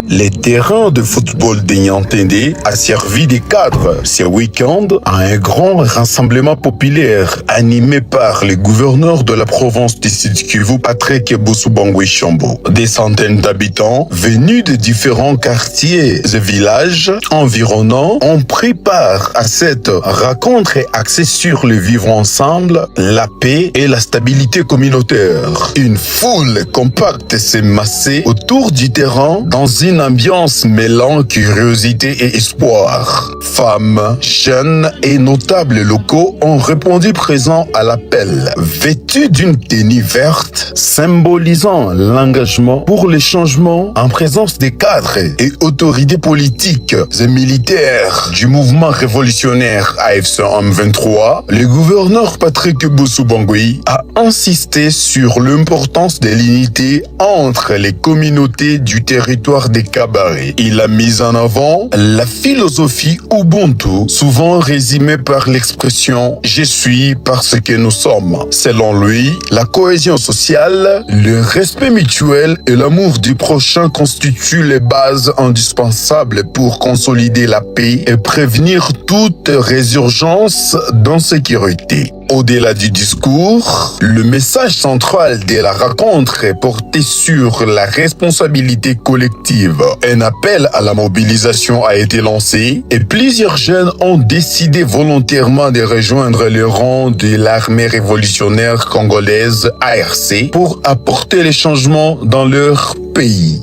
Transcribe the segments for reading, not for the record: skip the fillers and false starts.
Les terrains de football de Niantende a servi de cadre ce week-end à un grand rassemblement populaire animé par le gouverneur de la province du Sud-Kivu, Patrick Boussoubangui-Chambo. Des centaines d'habitants venus de différents quartiers et villages environnants ont pris part à cette rencontre axée sur le vivre ensemble, la paix et la stabilité communautaire. Une foule compacte s'est massée autour du terrain dans une ambiance mêlant curiosité et espoir. Femmes, jeunes et notables locaux ont répondu présents à l'appel, vêtus d'une tenue verte symbolisant l'engagement pour les changements en présence des cadres et autorités politiques et militaires du mouvement révolutionnaire AFC M23. Le gouverneur Patrick Boussoubangui a insisté sur l'importance de l'unité entre les communautés du territoire des Kabaré. Il a mis en avant la philosophie Ubuntu, souvent résumée par l'expression « Je suis parce que nous sommes ». Selon lui, la cohésion sociale, le respect mutuel et l'amour du prochain constituent les bases indispensables pour consolider la paix et prévenir toute résurgence d'insécurité. Au-delà du discours, le message central de la rencontre est porté sur la responsabilité collective. Un appel à la mobilisation a été lancé et plusieurs jeunes ont décidé volontairement de rejoindre le rang de l'armée révolutionnaire congolaise ARC pour apporter les changements dans leur pays.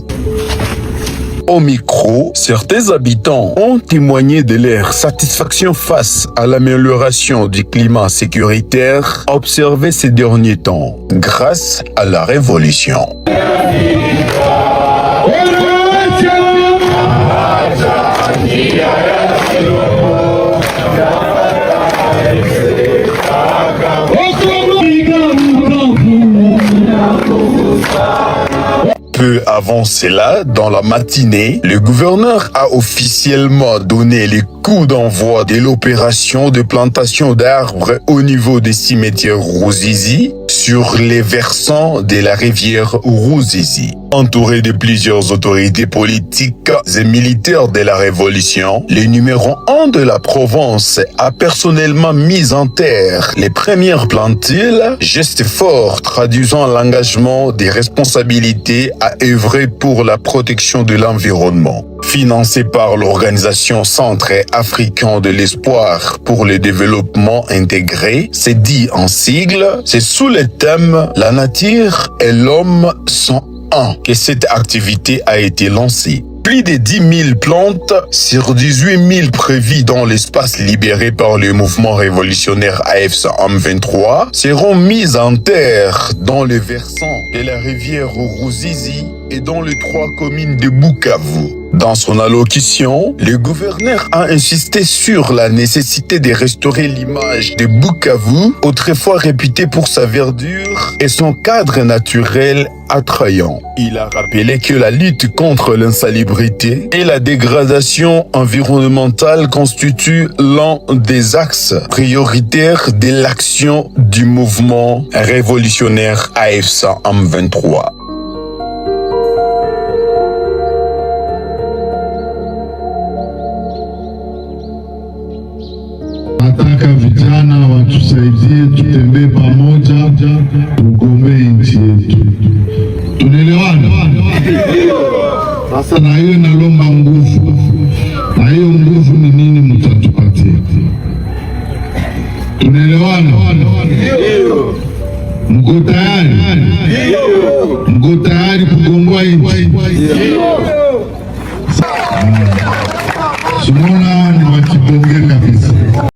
Au micro, certains habitants ont témoigné de leur satisfaction face à l'amélioration du climat sécuritaire observé ces derniers temps grâce à la révolution. Peu avant cela, dans la matinée, le gouverneur a officiellement donné les coups d'envoi de l'opération de plantation d'arbres au niveau des cimetières Ruzizi sur les versants de la rivière Ruzizi. Entouré de plusieurs autorités politiques et militaires de la Révolution, le numéro 1 de la province a personnellement mis en terre les premières plantules, geste fort traduisant l'engagement des responsabilités à œuvrer pour la protection de l'environnement. Financé par l'organisation Centre africain de l'espoir pour le développement intégré, c'est dit en sigle, c'est sous le thème « La nature et l'homme sont un » que cette activité a été lancée. Plus de 10 000 plantes sur 18 000 prévues dans l'espace libéré par le mouvement révolutionnaire AFC M23 seront mises en terre dans le versant de la rivière Ruzizi et dans les 3 communes de Bukavu. Dans son allocution, le gouverneur a insisté sur la nécessité de restaurer l'image de Bukavu, autrefois réputée pour sa verdure et son cadre naturel attrayant. Il a rappelé que la lutte contre l'insalubrité et la dégradation environnementale constituent l'un des axes prioritaires de l'action du mouvement révolutionnaire AFC M23. Nataka vijana watusaidie, tutembee pamoja, tugombee nchi yetu. Tunaelewana? Sasa na hiyo inalomba nguvu, na hiyo nguvu ni nini mtatupatia? Tunaelewana? Mko tayari? Mko tayari kugomboa nchi? Simona ni wakibonge kabisa.